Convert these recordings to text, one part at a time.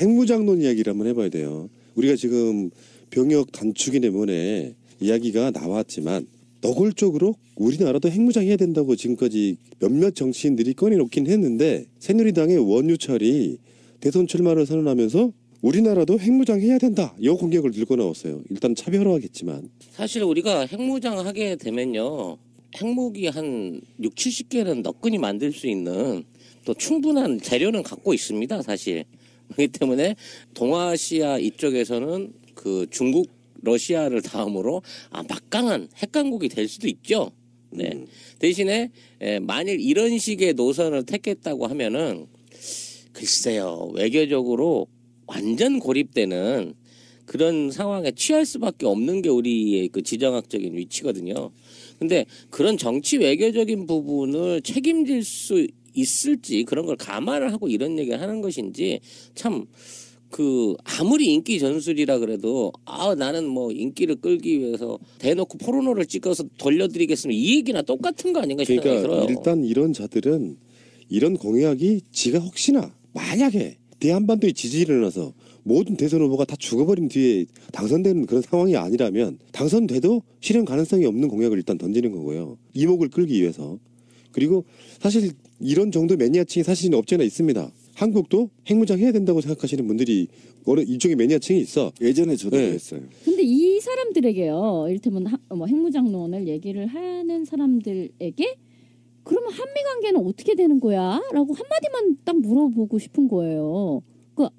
핵무장론 이야기를 한번 해봐야 돼요. 우리가 지금 병역 단축이 때문에 이야기가 나왔지만 노골적으로 우리나라도 핵무장해야 된다고 지금까지 몇몇 정치인들이 꺼내놓긴 했는데 새누리당의 원유철이 대선 출마를 선언하면서 우리나라도 핵무장해야 된다. 이 공약을 들고 나왔어요. 일단 차별화하겠지만. 사실 우리가 핵무장하게 되면요. 핵무기 한 6, 70개는 너끈히 만들 수 있는 또 충분한 재료는 갖고 있습니다. 사실. 그렇기 때문에 동아시아 이쪽에서는 그 중국, 러시아를 다음으로 막강한 핵강국이 될 수도 있죠. 네. 대신에 만일 이런 식의 노선을 택했다고 하면은 글쎄요. 외교적으로 완전 고립되는 그런 상황에 취할 수밖에 없는 게 우리의 그 지정학적인 위치거든요. 근데 그런 정치 외교적인 부분을 책임질 수 있을지 그런 걸 감안을 하고 이런 얘기를 하는 것인지 참 그 아무리 인기 전술이라 그래도 나는 뭐 인기를 끌기 위해서 대놓고 포르노를 찍어서 돌려드리겠습니다. 이 얘기나 똑같은 거 아닌가 싶어요. 그러니까 일단 이런 자들은 이런 공약이 지가 혹시나 만약에 대한반도에 지진이 일어나서 모든 대선 후보가 다 죽어버린 뒤에 당선되는 그런 상황이 아니라면 당선돼도 실현 가능성이 없는 공약을 일단 던지는 거고요. 이목을 끌기 위해서. 그리고 사실 이런 정도 매니아층이 사실은 없지않아 있습니다. 한국도 핵무장 해야 된다고 생각하시는 분들이 이쪽에 매니아층이 있어. 예전에 저도 그랬어요. 근데 이 사람들에게요. 이를테면 핵무장론을 얘기를 하는 사람들에게 그러면 한미 관계는 어떻게 되는 거야? 라고 한마디만 딱 물어보고 싶은 거예요.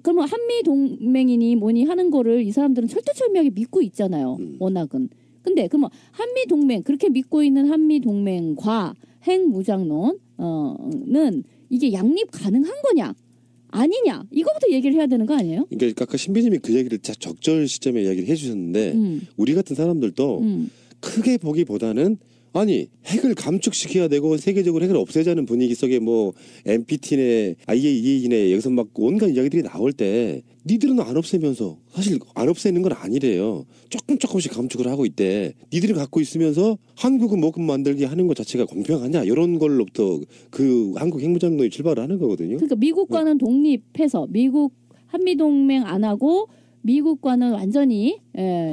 그러면 한미 동맹이니 뭐니 하는 거를 이 사람들은 철두철미하게 믿고 있잖아요. 워낙은. 근데 그러면 한미 동맹 그렇게 믿고 있는 한미 동맹과 핵무장론은 이게 양립 가능한 거냐? 아니냐? 이거부터 얘기를 해야 되는 거 아니에요? 그러니까 아까 신비님이 그 얘기를 적절 시점에 이야기를 해주셨는데 우리 같은 사람들도 크게 보기보다는 아니 핵을 감축시켜야 되고 세계적으로 핵을 없애자는 분위기 속에 뭐 NPT네 IAEA네 여기서 막 온갖 이야기들이 나올 때 니들은 안 없애면서 사실 안 없애는 건 아니래요. 조금씩 감축을 하고 있대. 니들이 갖고 있으면서 한국은 뭐금 만들게 하는 것 자체가 공평하냐 이런 걸로부터 그 한국 핵무장론이 출발을 하는 거거든요. 그러니까 미국과는 독립해서 미국 한미동맹 안 하고 미국과는 완전히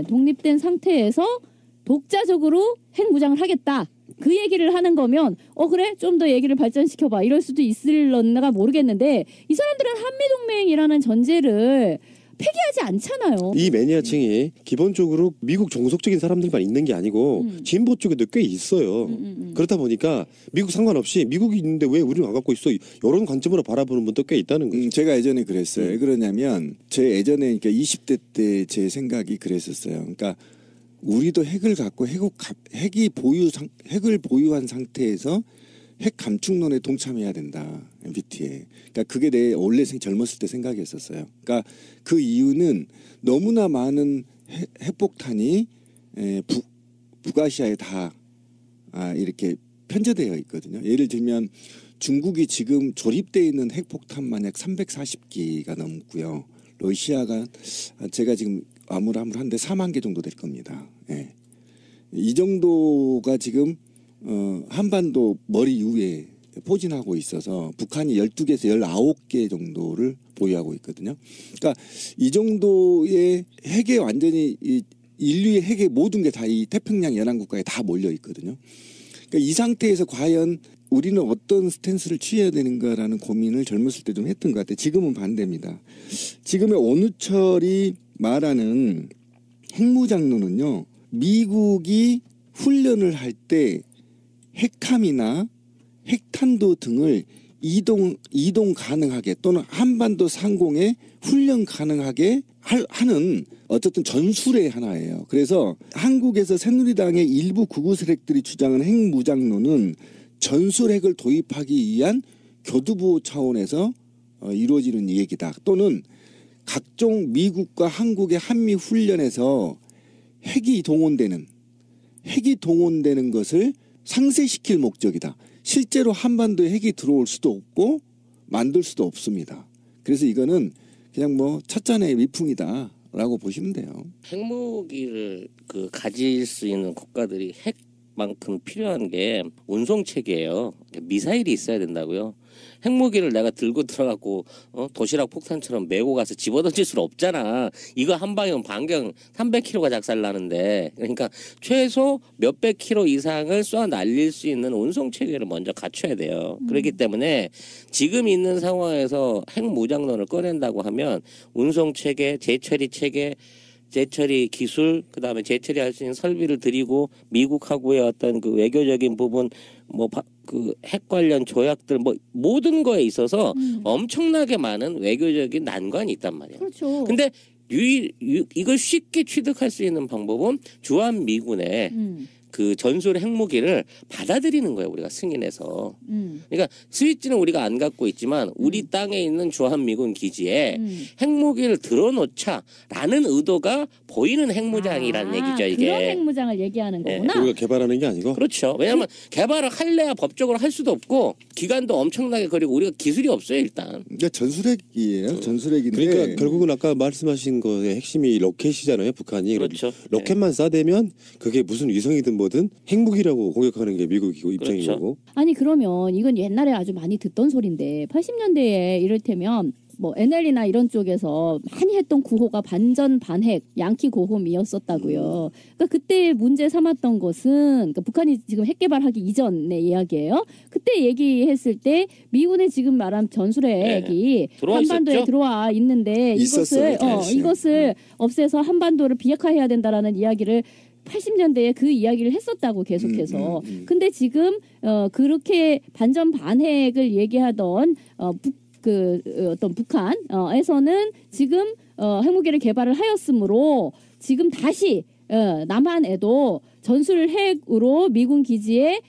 독립된 상태에서 독자적으로 핵무장을 하겠다. 그 얘기를 하는 거면 그래? 좀 더 얘기를 발전시켜봐. 이럴 수도 있을런가 모르겠는데 이 사람들은 한미동맹이라는 전제를 폐기하지 않잖아요. 이 매니아층이 기본적으로 미국 종속적인 사람들만 있는 게 아니고 진보 쪽에도 꽤 있어요. 그렇다 보니까 미국 상관없이 미국이 있는데 왜 우리는 안 갖고 있어? 이런 관점으로 바라보는 분도 꽤 있다는 거죠. 제가 예전에 그랬어요. 왜 그러냐면 제 예전에 그러니까 20대 때 제 생각이 그랬었어요. 그러니까 우리도 핵을 갖고 핵을 보유한 상태에서 핵 감축론에 동참해야 된다. NPT에. 그러니까 그게 내 원래 젊었을 때 생각이었었어요. 그러니까 그 이유는 너무나 많은 핵폭탄이 북아시아에 다 이렇게 편제되어 있거든요. 예를 들면 중국이 지금 조립되어 있는 핵폭탄 만약 340기가 넘고요. 러시아가 제가 지금 아무한데 4만 개 정도 될 겁니다. 예. 이 정도가 지금 한반도 머리 위에 포진하고 있어서 북한이 12개에서 19개 정도를 보유하고 있거든요. 그러니까 이 정도의 핵에 완전히 인류의 핵의 모든 게 다 이 태평양 연안국가에 다 몰려 있거든요. 그러니까 이 상태에서 과연 우리는 어떤 스탠스를 취해야 되는가라는 고민을 젊었을 때 좀 했던 것 같아요. 지금은 반대입니다. 지금의 원우철이 말하는 핵무장론은요. 미국이 훈련을 할 때 핵함이나 핵탄도 등을 이동 가능하게 또는 한반도 상공에 훈련 가능하게 하는 어쨌든 전술의 하나예요. 그래서 한국에서 새누리당의 일부 극우 세력들이 주장하는 핵무장론은 전술핵을 도입하기 위한 교두보 차원에서 이루어지는 얘기다. 또는 각종 미국과 한국의 한미 훈련에서 핵이 동원되는 것을 상쇄시킬 목적이다. 실제로 한반도에 핵이 들어올 수도 없고 만들 수도 없습니다. 그래서 이거는 그냥 뭐 찻잔의 위풍이다라고 보시면 돼요. 핵무기를 가질 수 있는 국가들이 핵 만큼 필요한 게 운송 체계예요. 미사일이 있어야 된다고요. 핵무기를 내가 들고 들어가고 도시락 폭탄처럼 메고 가서 집어던질 수는 없잖아. 이거 한 방이면 반경 300km가 작살나는데, 그러니까 최소 몇백 킬로 이상을 쏘아 날릴 수 있는 운송 체계를 먼저 갖춰야 돼요. 그렇기 때문에 지금 있는 상황에서 핵무장론을 꺼낸다고 하면 운송 체계, 재처리 체계, 재처리 기술, 그다음에 재처리할 수 있는 설비를 들이고 미국하고의 어떤 그 외교적인 부분, 뭐 그 핵 관련 조약들, 뭐 모든 거에 있어서 엄청나게 많은 외교적인 난관이 있단 말이에요. 그렇죠. 근데 이걸 쉽게 취득할 수 있는 방법은 주한 미군의 그 전술 핵무기를 받아들이는 거예요. 우리가 승인해서. 그러니까 스위치는 우리가 안 갖고 있지만 우리 땅에 있는 주한미군 기지에 핵무기를 들어놓자라는 의도가 보이는 핵무장이라는 얘기죠. 이게. 그런 핵무장을 얘기하는 네. 거구나. 우리가 개발하는 게 아니고. 그렇죠. 왜냐하면 개발을 할래야 법적으로 할 수도 없고 기간도 엄청나게 걸리고 우리가 기술이 없어요 일단. 그러니까 전술핵이에요. 전술핵인데. 그러니까 결국은 아까 말씀하신 거의 핵심이 로켓이잖아요. 북한이. 그렇죠. 로켓만 쏴대면 그게 무슨 위성이든 뭐든 핵무기라고 공격하는 게 미국이고 입장인 그렇죠. 거고. 아니 그러면 이건 옛날에 아주 많이 듣던 소리인데 80년대에 이를테면 뭐 NL이나 이런 쪽에서 많이 했던 구호가 반전 반핵 양키 고홈이었었다고요. 그러니까 그때 문제 삼았던 것은 그러니까 북한이 지금 핵 개발하기 이전의 이야기예요. 그때 얘기했을 때 미군의 지금 말한 전술핵이 들어와 한반도에 있었죠? 들어와 있는데 있었어요, 이것을 없애서 한반도를 비핵화해야 된다라는 이야기를 80년대에 그 이야기를 했었다고 계속해서. 근데 지금 그렇게 반전 반핵을 얘기하던 어떤 북한에서는 지금 핵무기를 개발을 하였으므로 지금 다시 남한에도 전술 핵으로 미군 기지에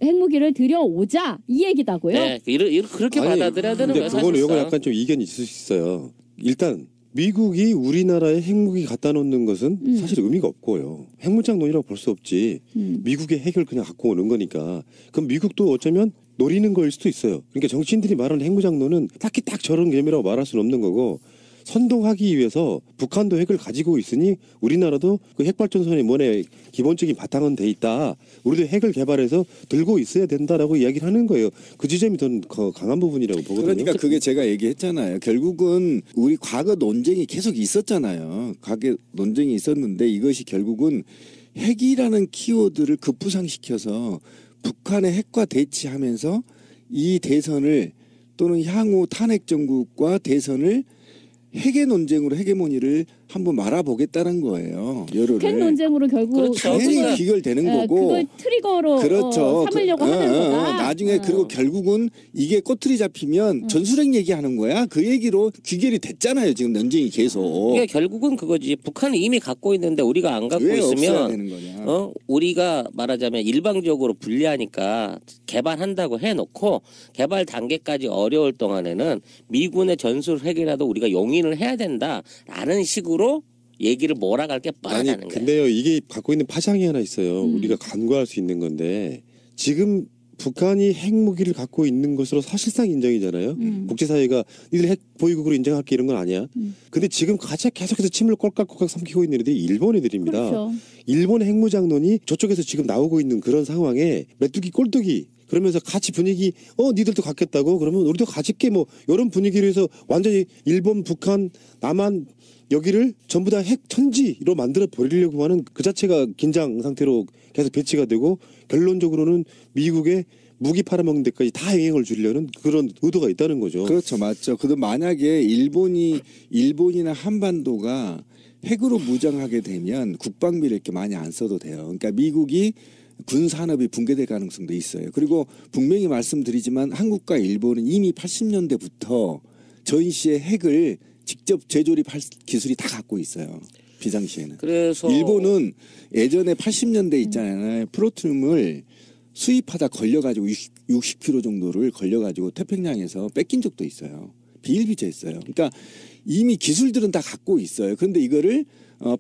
핵무기를 들여오자 이 얘기다고요. 네, 그렇게 받아들여야 되는 근데 거예요. 그거는 사실상. 요거 약간 좀 이견이 있을 수 있어요. 일단 미국이 우리나라에 핵무기 갖다 놓는 것은 사실 의미가 없고요. 핵무장론이라고 볼 수 없지. 미국의 핵을 그냥 갖고 오는 거니까. 그럼 미국도 어쩌면 노리는 거일 수도 있어요. 그러니까 정치인들이 말하는 핵무장론은 딱히 딱 저런 개념이라고 말할 수는 없는 거고, 선동하기 위해서 북한도 핵을 가지고 있으니 우리나라도 그 핵발전소의 원의 기본적인 바탕은 돼 있다. 우리도 핵을 개발해서 들고 있어야 된다라고 이야기를 하는 거예요. 그 지점이 더 강한 부분이라고 보거든요. 그러니까 그게 제가 얘기했잖아요. 결국은 우리 과거 논쟁이 계속 있었잖아요. 과거 논쟁이 있었는데 이것이 결국은 핵이라는 키워드를 급부상시켜서 북한의 핵과 대치하면서 이 대선을 또는 향후 탄핵 정국과 대선을 핵의 논쟁으로 헤게모니를 한번 말아보겠다는 거예요. 여론을. 핵 논쟁으로 결국 그렇죠. 당연히 귀결되는 거고. 그걸 트리거로 그렇죠. 삼으려고 하는 거다. 나중에 그리고 결국은 이게 꼬투리 잡히면 전술핵 얘기하는 거야. 그 얘기로 귀결이 됐잖아요. 지금 논쟁이 계속. 이게 결국은 그거지. 북한이 이미 갖고 있는데 우리가 안 갖고 왜 없어야 있으면 되는 거냐. 우리가 말하자면 일방적으로 불리하니까 개발한다고 해놓고 개발 단계까지 어려울 동안에는 미군의 전술 핵이라도 우리가 용인을 해야 된다라는 식으로 얘기를 몰아갈 게 아니 뻔하다는 거예요. 근데요, 이게 갖고 있는 파장이 하나 있어요. 우리가 간과할 수 있는 건데, 지금 북한이 핵무기를 갖고 있는 것으로 사실상 인정이잖아요. 국제사회가 니들 핵 보유국으로 인정할게 이런 건 아니야. 근데 지금 같이 계속해서 침을 꼴깍꼴깍 삼키고 있는 애들이 일본 애들입니다. 그렇죠. 일본의 핵무장론이 저쪽에서 지금 나오고 있는 그런 상황에 메뚜기 꼴뚜기 그러면서 같이 분위기 니들도 갖겠다고 그러면 우리도 가질게 뭐 이런 분위기로 해서 완전히 일본, 북한, 남한 여기를 전부 다 핵 천지로 만들어 버리려고 하는 그 자체가 긴장 상태로 계속 배치가 되고, 결론적으로는 미국의 무기 팔아먹는 데까지 다 영향을 주려는 그런 의도가 있다는 거죠. 그렇죠. 맞죠. 그도 만약에 일본이나 한반도가 핵으로 무장하게 되면 국방비를 이렇게 많이 안 써도 돼요. 그러니까 미국이 군산업이 붕괴될 가능성도 있어요. 그리고 분명히 말씀드리지만 한국과 일본은 이미 80년대부터 전시의 핵을 직접 재조립할 기술이 다 갖고 있어요. 비상시에는. 그래서 일본은 예전에 80년대 있잖아요. 플루토늄을 수입하다 걸려가지고 60kg 정도를 걸려가지고 태평양에서 뺏긴 적도 있어요. 비일비재했어요. 그러니까 이미 기술들은 다 갖고 있어요. 그런데 이거를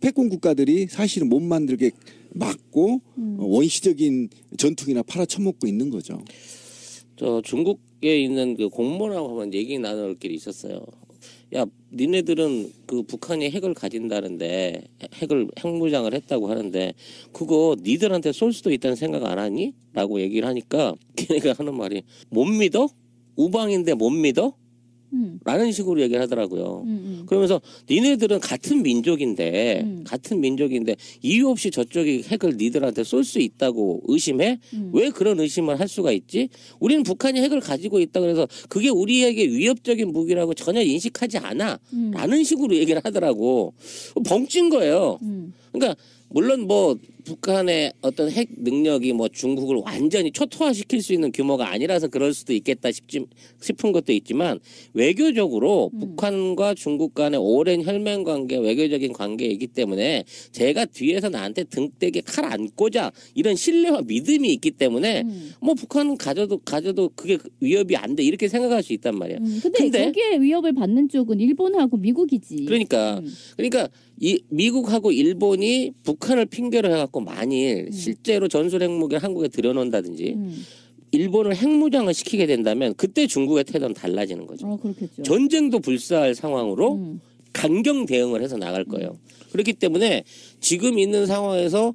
패권 국가들이 사실은 못 만들게 막고 원시적인 전투기나 팔아쳐먹고 있는 거죠. 저 중국에 있는 그 공무원하고 한번 얘기 나눌 길이 있었어요. 야, 니네들은 그 북한이 핵을 가진다는데 핵무장을 했다고 하는데 그거 니들한테 쏠 수도 있다는 생각 안 하니? 라고 얘기를 하니까 걔네가 하는 말이 못 믿어? 우방인데 못 믿어? 라는 식으로 얘기를 하더라고요. 그러면서 니네들은 같은 민족인데 이유 없이 저쪽이 핵을 니들한테 쏠 수 있다고 의심해? 왜 그런 의심을 할 수가 있지? 우리는 북한이 핵을 가지고 있다 그래서 그게 우리에게 위협적인 무기라고 전혀 인식하지 않아. 라는 식으로 얘기를 하더라고. 벙찐 거예요. 그러니까 물론 뭐 북한의 어떤 핵 능력이 뭐 중국을 완전히 초토화시킬 수 있는 규모가 아니라서 그럴 수도 있겠다 싶은 것도 있지만 외교적으로 북한과 중국 간의 오랜 혈맹 관계, 외교적인 관계이기 때문에 제가 뒤에서 나한테 등대게 칼 안 꽂아 이런 신뢰와 믿음이 있기 때문에 뭐 북한은 가져도 그게 위협이 안 돼 이렇게 생각할 수 있단 말이야. 근데 거기에 위협을 받는 쪽은 일본하고 미국이지. 그러니까 이 미국하고 일본이 북한을 핑계로 해갖고 만일 실제로 전술 핵무기를 한국에 들여놓는다든지 일본을 핵무장을 시키게 된다면 그때 중국의 태도는 달라지는 거죠. 그렇겠죠. 전쟁도 불사할 상황으로 강경 대응을 해서 나갈 거예요. 그렇기 때문에 지금 있는 상황에서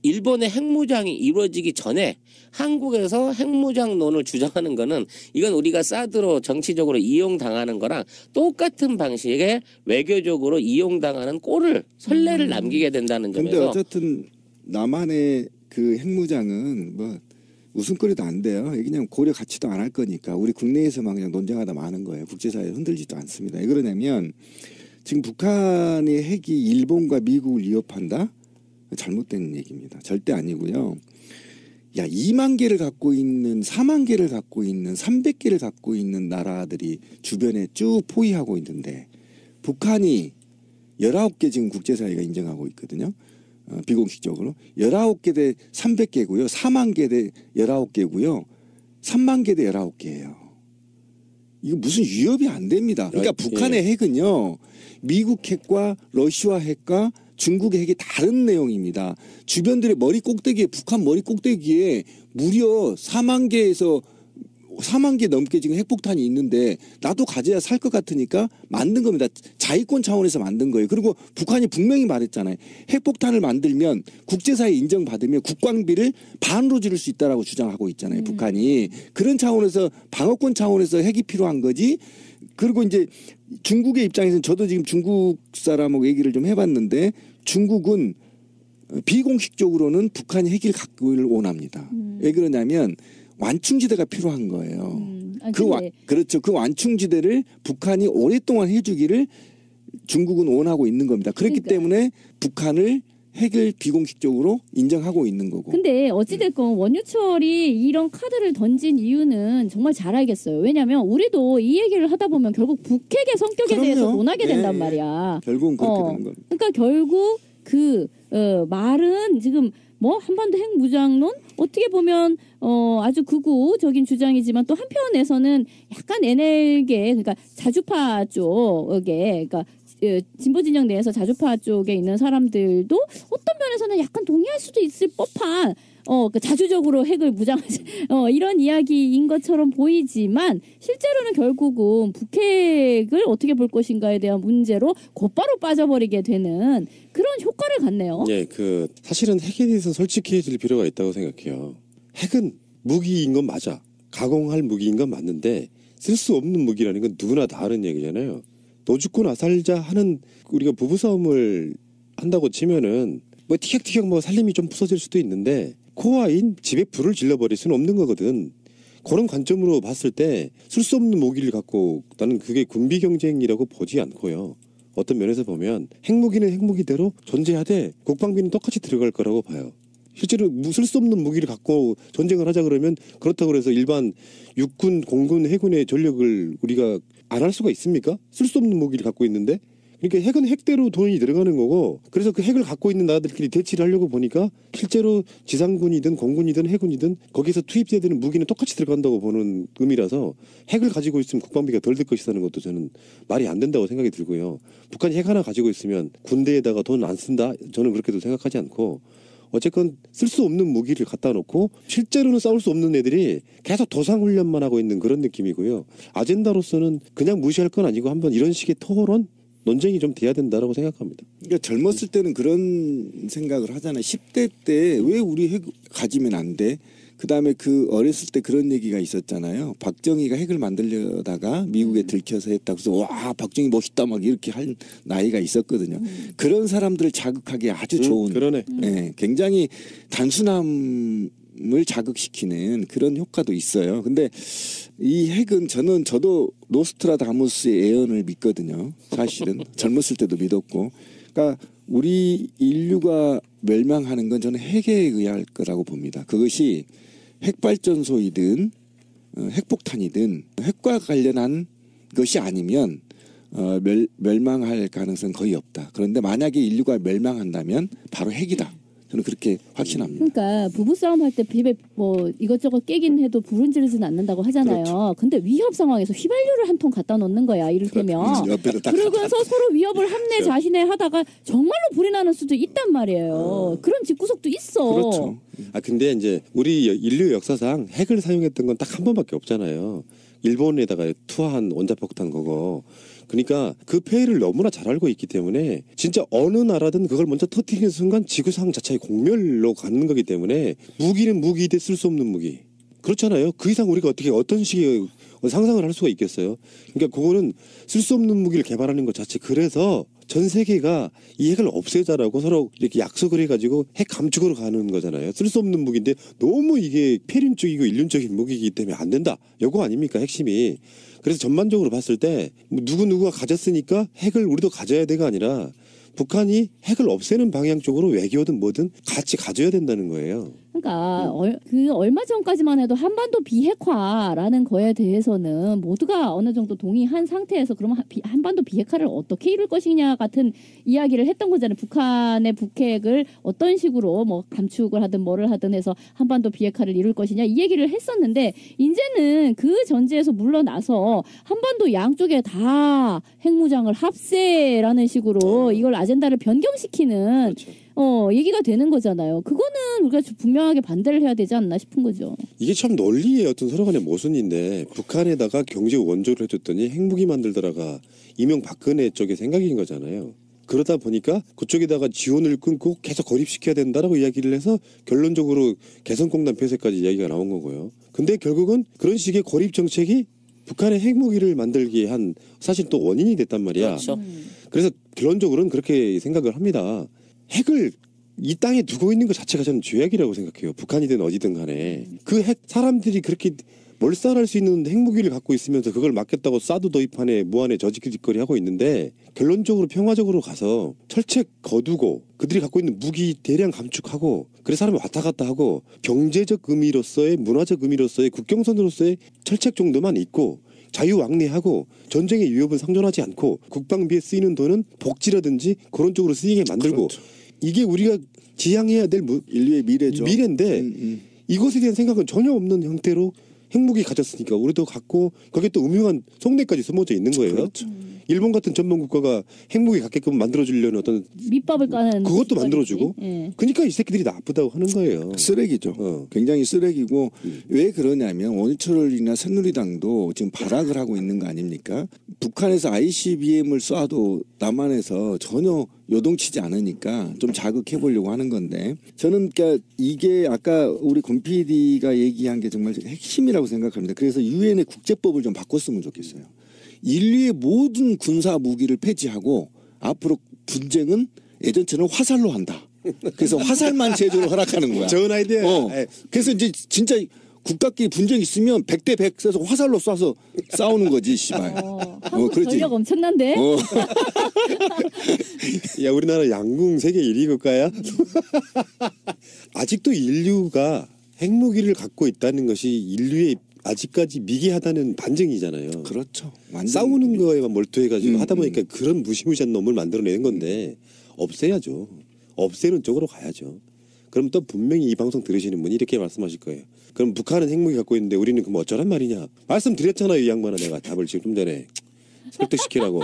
일본의 핵무장이 이루어지기 전에 한국에서 핵무장론을 주장하는 거는 이건 우리가 사드로 정치적으로 이용당하는 거랑 똑같은 방식의 외교적으로 이용당하는 선례를 남기게 된다는 점에서. 근데 어쨌든 남한의 그 핵무장은 뭐 웃음거리도 안 돼요. 그냥 고려 가치도 안 할 거니까 우리 국내에서만 그냥 논쟁하다 마는 거예요. 국제사회에 흔들리지도 않습니다. 왜 그러냐면 지금 북한의 핵이 일본과 미국을 위협한다? 잘못된 얘기입니다. 절대 아니고요. 야, 2만 개를 갖고 있는 4만 개를 갖고 있는 300개를 갖고 있는 나라들이 주변에 쭉 포위하고 있는데 북한이 19개 지금 국제사회가 인정하고 있거든요. 비공식적으로 19개 대 300개고요. 4만 개 대 19개고요. 3만 개 대 19개예요. 이거 무슨 위협이 안 됩니다. 그러니까 북한의 핵은요. 미국 핵과 러시아 핵과 중국의 핵이 다른 내용입니다. 주변들의 머리 꼭대기에 북한 머리 꼭대기에 무려 4만 개 넘게 지금 핵폭탄이 있는데 나도 가져야 살 것 같으니까 만든 겁니다. 자위권 차원에서 만든 거예요. 그리고 북한이 분명히 말했잖아요. 핵폭탄을 만들면 국제사회 인정받으면 국방비를 반으로 줄일 수 있다라고 주장하고 있잖아요. 북한이. 그런 차원에서 방어권 차원에서 핵이 필요한 거지. 그리고 이제 중국의 입장에서는 저도 지금 중국 사람하고 얘기를 좀 해봤는데 중국은 비공식적으로는 북한이 핵을 갖기를 원합니다. 왜 그러냐면 완충지대가 필요한 거예요. 그렇죠. 그 완충지대를 북한이 오랫동안 해주기를 중국은 원하고 있는 겁니다. 그렇기 때문에 북한을 핵을 비공식적으로 인정하고 있는 거고. 근데 어찌됐건 원유철이 이런 카드를 던진 이유는 정말 잘 알겠어요. 왜냐하면 우리도 이 얘기를 하다 보면 결국 북핵의 성격에 대해서 논하게 된단 말이야. 결국은 그렇게 되는 겁니다. 그러니까 결국 그 말은 지금 뭐 한반도 핵무장론 어떻게 보면 아주 극우적인 주장이지만 또 한편에서는 약간 NL계 그러니까 자주파 쪽에 그러니까 진보 진영 내에서 자주파 쪽에 있는 사람들도 어떤 면에서는 약간 동의할 수도 있을 법한 그 자주적으로 핵을 무장하지 이런 이야기인 것처럼 보이지만 실제로는 결국은 북핵을 어떻게 볼 것인가에 대한 문제로 곧바로 빠져버리게 되는 그런 효과를 갖네요. 예, 사실은 핵에 대해서 솔직해질 필요가 있다고 생각해요. 핵은 무기인 건 맞아. 가공할 무기인 건 맞는데 쓸 수 없는 무기라는 건 누구나 다 아는 얘기잖아요. 너 죽고 나 살자 하는 우리가 부부싸움을 한다고 치면은 뭐 티격태격 뭐 살림이 좀 부서질 수도 있는데 코어인 집에 불을 질러버릴 수는 없는 거거든. 그런 관점으로 봤을 때 쓸 수 없는 무기를 갖고 나는 그게 군비 경쟁이라고 보지 않고요. 어떤 면에서 보면 핵무기는 핵무기대로 존재하되 국방비는 똑같이 들어갈 거라고 봐요. 실제로 쓸 수 없는 무기를 갖고 전쟁을 하자 그러면 그렇다고 해서 일반 육군, 공군, 해군의 전력을 우리가 안 할 수가 있습니까? 쓸 수 없는 무기를 갖고 있는데. 그러니까 핵은 핵대로 돈이 들어가는 거고 그래서 그 핵을 갖고 있는 나라들끼리 대치를 하려고 보니까 실제로 지상군이든 공군이든 해군이든 거기서 투입돼야 되는 무기는 똑같이 들어간다고 보는 의미라서 핵을 가지고 있으면 국방비가 덜 들 것이라는 것도 저는 말이 안 된다고 생각이 들고요. 북한이 핵 하나 가지고 있으면 군대에다가 돈 안 쓴다? 저는 그렇게도 생각하지 않고 어쨌건 쓸 수 없는 무기를 갖다 놓고 실제로는 싸울 수 없는 애들이 계속 도상 훈련만 하고 있는 그런 느낌이고요. 아젠다로서는 그냥 무시할 건 아니고 한번 이런 식의 토론 논쟁이 좀 돼야 된다라고 생각합니다. 그러니까 젊었을 때는 그런 생각을 하잖아요. 10대 때 왜 우리 핵 가지면 안 돼? 그다음에 그 어렸을 때 그런 얘기가 있었잖아요. 박정희가 핵을 만들려다가 미국에 들켜서 했다. 그래서 와 박정희 멋있다 막 이렇게 한 나이가 있었거든요. 그런 사람들을 자극하기 아주 좋은 그러네. 예, 굉장히 단순함을 자극시키는 그런 효과도 있어요. 근데 이 핵은 저도 노스트라다무스의 예언을 믿거든요. 사실은 젊었을 때도 믿었고. 그러니까 우리 인류가 멸망하는 건 저는 핵에 의할 거라고 봅니다. 그것이 핵발전소이든 핵폭탄이든 핵과 관련한 것이 아니면 멸망할 가능성은 거의 없다. 그런데 만약에 인류가 멸망한다면 바로 핵이다. 저는 그렇게 확신합니다. 그러니까 부부싸움 할 때 집에 뭐 이것저것 깨긴 해도 불은 지르지는 않는다고 하잖아요. 그렇죠. 근데 위협 상황에서 휘발유를 한 통 갖다 놓는 거야. 이를테면. 옆에다 딱 그러면서 서로 위협을 함내 자신에 하다가 정말로 불이 나는 수도 있단 말이에요. 그런 집구석도 있어. 그렇죠. 근데 이제 우리 인류 역사상 핵을 사용했던 건 딱 한 번밖에 없잖아요. 일본에다가 투하한 원자폭탄 그거. 그러니까 그 폐해를 너무나 잘 알고 있기 때문에 진짜 어느 나라든 그걸 먼저 터뜨리는 순간 지구상 자체의 공멸로 가는 거기 때문에 무기는 무기인데 쓸 수 없는 무기. 그렇잖아요. 그 이상 우리가 어떻게 어떤 식의 상상을 할 수가 있겠어요. 그러니까 그거는 쓸 수 없는 무기를 개발하는 것 자체. 그래서 전 세계가 이 핵을 없애자라고 서로 이렇게 약속을 해가지고 핵 감축으로 가는 거잖아요. 쓸 수 없는 무기인데 너무 이게 폐륜적이고 인륜적인 무기이기 때문에 안 된다. 요거 아닙니까 핵심이. 그래서 전반적으로 봤을 때 누구누구가 가졌으니까 핵을 우리도 가져야 돼가 아니라 북한이 핵을 없애는 방향 쪽으로 외교든 뭐든 같이 가져야 된다는 거예요. 그러니까 그 얼마 전까지만 해도 한반도 비핵화라는 거에 대해서는 모두가 어느 정도 동의한 상태에서 그러면 한반도 비핵화를 어떻게 이룰 것이냐 같은 이야기를 했던 거잖아요. 북한의 북핵을 어떤 식으로 뭐 감축을 하든 뭐를 하든 해서 한반도 비핵화를 이룰 것이냐 이 얘기를 했었는데 이제는 그 전제에서 물러나서 한반도 양쪽에 다 핵무장을 합세라는 식으로 이걸 아젠다를 변경시키는 그렇죠. 얘기가 되는 거잖아요. 그거는 우리가 분명하게 반대를 해야 되지 않나 싶은 거죠. 이게 참 논리의 어떤 서로 간의 모순인데 북한에다가 경제 원조를 해줬더니 핵무기 만들더라가 이명박근혜 쪽의 생각인 거잖아요. 그러다 보니까 그쪽에다가 지원을 끊고 계속 고립시켜야 된다라고 이야기를 해서 결론적으로 개성공단 폐쇄까지 이야기가 나온 거고요. 근데 결국은 그런 식의 고립 정책이 북한의 핵무기를 만들게 한 사실 또 원인이 됐단 말이야. 그렇죠. 그래서 결론적으로는 그렇게 생각을 합니다. 핵을 이 땅에 두고 있는 것 자체가 저는 죄악이라고 생각해요. 북한이든 어디든 간에. 그 핵 사람들이 그렇게 몰살할 수 있는 핵무기를 갖고 있으면서 그걸 막겠다고 사드 도입안에 무한에 저지거리 하고 있는데 결론적으로 평화적으로 가서 철책 거두고 그들이 갖고 있는 무기 대량 감축하고 그래서 사람이 왔다 갔다 하고 경제적 의미로서의 문화적 의미로서의 국경선으로서의 철책 정도만 있고 자유왕래하고 전쟁의 위협은 상존하지 않고 국방비에 쓰이는 돈은 복지라든지 그런 쪽으로 쓰이게 만들고 그렇죠. 이게 우리가 지향해야 될 인류의 미래죠. 미래인데 이것에 대한 생각은 전혀 없는 형태로 핵무기 가졌으니까 우리도 갖고 거기에 또 음흉한 속내까지 숨어져 있는 거예요. 그렇죠. 일본 같은 전범 국가가 핵무기 갖게끔 만들어주려는 어떤 밑밥을 까는 그것도 만들어주고 예. 그러니까 이 새끼들이 나쁘다고 하는 거예요. 쓰레기죠. 굉장히 쓰레기고 왜 그러냐면 원유철이나 새누리당도 지금 발악을 하고 있는 거 아닙니까? 북한에서 ICBM을 쏴도 남한에서 전혀 요동치지 않으니까 좀 자극해 보려고 하는 건데 저는 그러니까 이게 아까 우리 권 PD가 얘기한 게 정말 핵심이라고 생각합니다. 그래서 유엔의 국제법을 좀 바꿨으면 좋겠어요. 인류의 모든 군사 무기를 폐지하고 앞으로 분쟁은 예전처럼 화살로 한다. 그래서 화살만 제조를 허락하는 거야. 좋은 아이디어. 그래서 이제 진짜 국가끼리 분쟁 있으면 100대 100 써서 화살로 쏴서 싸우는 거지, 씨발. 한국 그렇지. 전력 엄청난데? 야 우리나라 양궁 세계 1위 국가야. 아직도 인류가 핵무기를 갖고 있다는 것이 인류의 아직까지 미개하다는 반증이잖아요. 그렇죠. 싸우는 거에만 몰두해가지고 하다 보니까 그런 무시무시한 놈을 만들어내는 건데 없애야죠. 없애는 쪽으로 가야죠. 그럼 또 분명히 이 방송 들으시는 분이 이렇게 말씀하실 거예요. 그럼 북한은 핵무기 갖고 있는데 우리는 그럼 어쩌란 말이냐. 말씀드렸잖아요. 이 양반아 내가 답을 지금 좀 전에 설득시키라고.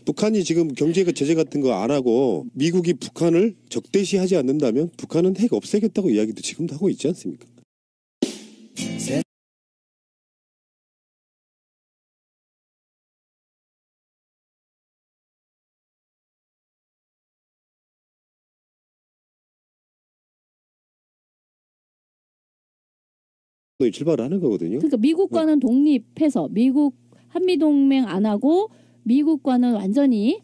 북한이 지금 경제 제재 같은 거 안 하고 미국이 북한을 적대시하지 않는다면 북한은 핵 없애겠다고 이야기도 지금도 하고 있지 않습니까? 출발을 하는 거거든요. 그러니까 미국과는 독립해서 미국 한미동맹 안 하고 미국과는 완전히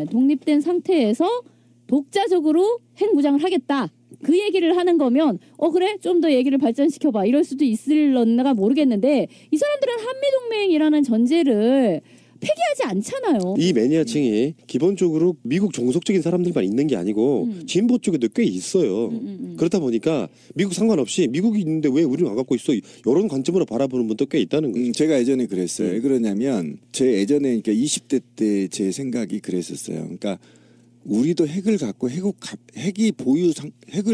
독립된 상태에서 독자적으로 핵무장을 하겠다. 그 얘기를 하는 거면 그래 좀 더 얘기를 발전시켜봐 이럴 수도 있을런가 모르겠는데 이 사람들은 한미동맹이라는 전제를 폐기하지 않잖아요. 이 매니아층이 기본적으로 미국 종속적인 사람들만 있는 게 아니고 진보 쪽에도 꽤 있어요. 그렇다 보니까 미국 상관없이 미국이 있는데 왜 우리는 안 갖고 있어? 이런 관점으로 바라보는 분도 꽤 있다는 거죠. 제가 예전에 그랬어요. 왜 그러냐면 제 예전에 그러니까 20대 때 제 생각이 그랬었어요. 그러니까 우리도 핵을 갖고 핵을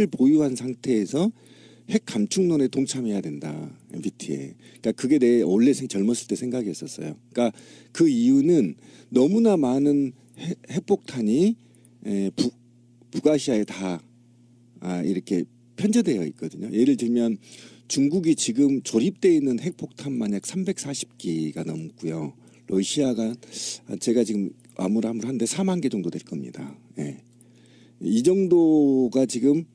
보유한 상태에서 핵 감축론에 동참해야 된다. MBT에. 그러니까 그게 내 원래 젊었을 때 생각이었었어요. 그러니까 그 이유는 너무나 많은 핵폭탄이 북아시아에 다 이렇게 편제되어 있거든요. 예를 들면 중국이 지금 조립되어 있는 핵폭탄 만약 340기가 넘고요. 러시아가 제가 지금 아무한데 4만 개 정도 될 겁니다. 예. 이 정도가 지금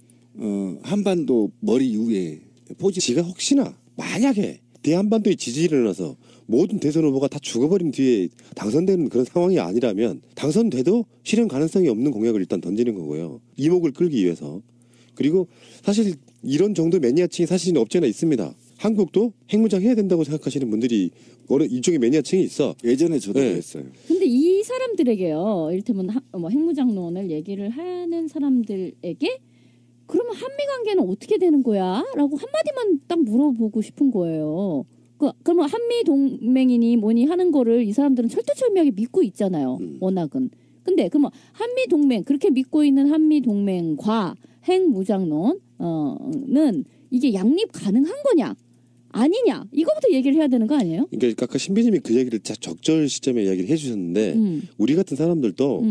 한반도 머리 위에 지가 혹시나 만약에 대한반도에 지진이 일어나서 모든 대선 후보가 다 죽어버린 뒤에 당선되는 그런 상황이 아니라면 당선돼도 실현 가능성이 없는 공약을 일단 던지는 거고요. 이목을 끌기 위해서. 그리고 사실 이런 정도 매니아층이 사실 없지 않아 있습니다. 한국도 핵무장 해야 된다고 생각하시는 분들이 어느 이쪽에 매니아층이 있어. 예전에 저도 그랬어요. 근데 이 사람들에게요. 이를테면 핵무장론을 얘기를 하는 사람들에게 그러면 한미 관계는 어떻게 되는 거야? 라고 한마디만 딱 물어보고 싶은 거예요. 그러면 한미 동맹이니 뭐니 하는 거를 이 사람들은 철두철미하게 믿고 있잖아요. 워낙은. 근데 그러면 한미 동맹 그렇게 믿고 있는 한미 동맹과 핵무장론은 이게 양립 가능한 거냐? 아니냐? 이거부터 얘기를 해야 되는 거 아니에요? 그러니까 아까 신비님이 그 얘기를 적절 시점에 이야기를 해주셨는데 우리 같은 사람들도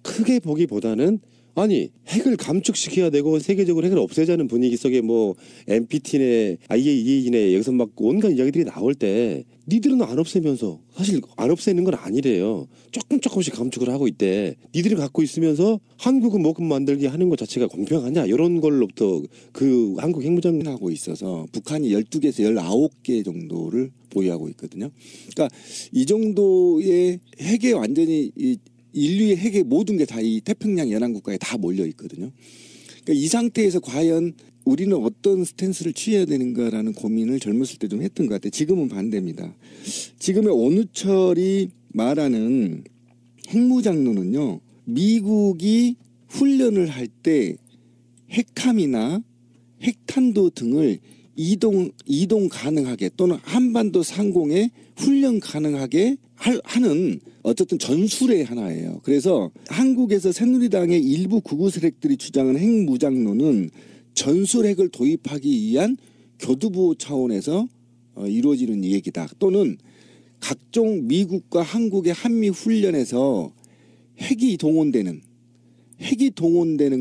크게 보기보다는 아니 핵을 감축시켜야 되고 세계적으로 핵을 없애자는 분위기 속에 뭐 NPT네 IAEA네 여기서 막 온갖 이야기들이 나올 때 니들은 안 없애면서 사실 안 없애는 건 아니래요. 조금씩 감축을 하고 있대. 니들이 갖고 있으면서 한국은 뭐금 만들기 하는 것 자체가 공평하냐 이런 걸로부터 그 한국 핵무장 하고 있어서 북한이 12개에서 19개 정도를 보유하고 있거든요. 그러니까 이 정도의 핵에 완전히 인류의 핵의 모든 게 다 이 태평양 연안국가에 다 몰려 있거든요. 그러니까 이 상태에서 과연 우리는 어떤 스탠스를 취해야 되는가라는 고민을 젊었을 때 좀 했던 것 같아요. 지금은 반대입니다. 지금의 온우철이 말하는 핵무장론은요. 미국이 훈련을 할 때 핵함이나 핵탄도 등을 이동 가능하게 또는 한반도 상공에 훈련 가능하게 하는 어쨌든 전술의 하나예요. 그래서 한국에서 새누리당의 일부 극우 세력들이 주장하는 핵무장론은 전술핵을 도입하기 위한 교두보 차원에서 이루어지는 얘기다. 또는 각종 미국과 한국의 한미 훈련에서 핵이 동원되는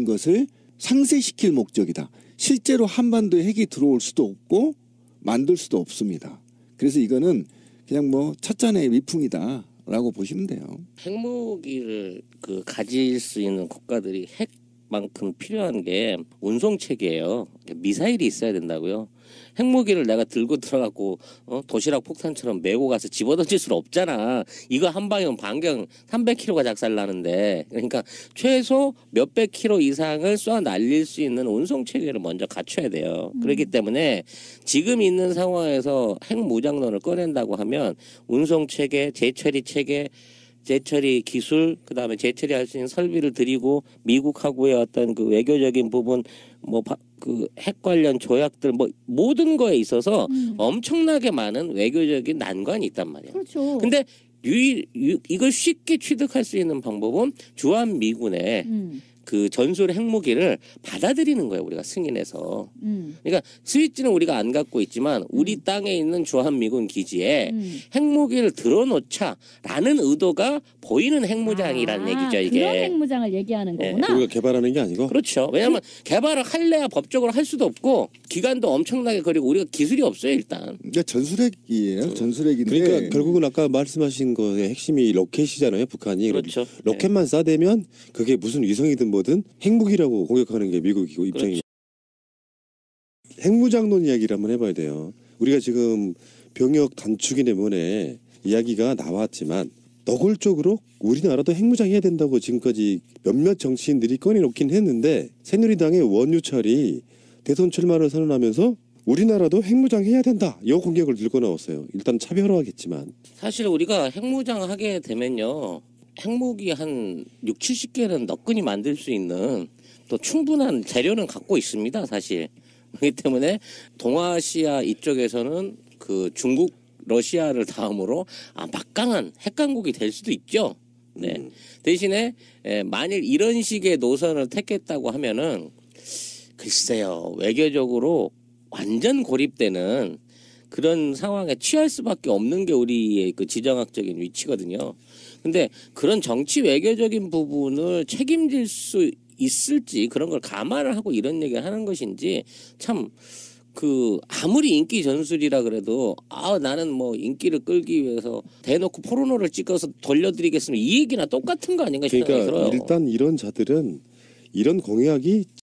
것을 상쇄시킬 목적이다. 실제로 한반도에 핵이 들어올 수도 없고 만들 수도 없습니다. 그래서 이거는 그냥 뭐 찻잔의 미풍이다라고 보시면 돼요. 핵무기를 가질 수 있는 국가들이 핵만큼 필요한 게 운송 체계예요. 미사일이 있어야 된다고요. 핵무기를 내가 들고 들어가고 도시락 폭탄처럼 메고 가서 집어던질 수는 없잖아. 이거 한 방이면 반경 300km가 작살나는데 그러니까 최소 몇백 킬로 이상을 쏴 날릴 수 있는 운송 체계를 먼저 갖춰야 돼요. 그렇기 때문에 지금 있는 상황에서 핵무장론을 꺼낸다고 하면 운송 체계, 재처리 체계, 재처리 기술, 그다음에 재처리할 수 있는 설비를 들이고 미국하고의 어떤 그 외교적인 부분, 그 핵 관련 조약들 모든 거에 있어서 엄청나게 많은 외교적인 난관이 있단 말이에요. 그렇죠. 근데 이걸 쉽게 취득할 수 있는 방법은 주한 미군의 그 전술 핵무기를 받아들이는 거예요. 우리가 승인해서. 그러니까 스위치는 우리가 안 갖고 있지만 우리 땅에 있는 주한미군 기지에 핵무기를 들어놓자라는 의도가 보이는 핵무장이라는 얘기죠. 이게. 그런 핵무장을 얘기하는 거구나. 우리가 개발하는 게 아니고. 그렇죠. 왜냐하면 개발을 할래야 법적으로 할 수도 없고 기간도 엄청나게 걸리고 우리가 기술이 없어요 일단. 그러니까 전술핵이에요. 전술핵인데. 그러니까 결국은 아까 말씀하신 거의 핵심이 로켓이잖아요. 북한이. 그렇죠. 로켓만 쏴대면 그게 무슨 위성이든 뭐든 핵무기라고 공격하는 게 미국이고 입장이. 그렇죠. 핵무장론 이야기를 한번 해봐야 돼요. 우리가 지금 병역 단축이네 뭐네 이야기가 나왔지만 노골적으로 우리나라도 핵무장해야 된다고 지금까지 몇몇 정치인들이 꺼내놓긴 했는데 새누리당의 원유철이 대선 출마를 선언하면서 우리나라도 핵무장해야 된다. 이 공약을 들고 나왔어요. 일단 차별화하겠지만. 사실 우리가 핵무장 하게 되면요. 핵무기 한 6, 70개는 너끈히 만들 수 있는 또 충분한 재료는 갖고 있습니다. 사실. 그렇기 때문에 동아시아 이쪽에서는 그 중국, 러시아를 다음으로 막강한 핵강국이 될 수도 있죠. 네. 대신에 만일 이런 식의 노선을 택했다고 하면은 글쎄요. 외교적으로 완전 고립되는 그런 상황에 취할 수밖에 없는 게 우리의 그 지정학적인 위치거든요. 근데 그런 정치 외교적인 부분을 책임질 수 있을지 그런 걸 감안을 하고 이런 얘기를 하는 것인지 참 그 아무리 인기 전술이라 그래도 나는 뭐 인기를 끌기 위해서 대놓고 포르노를 찍어서 돌려드리겠습니다. 이 얘기나 똑같은 거 아닌가 생각이 그러니까 들어요. 일단 이런 자들은 이런 공약이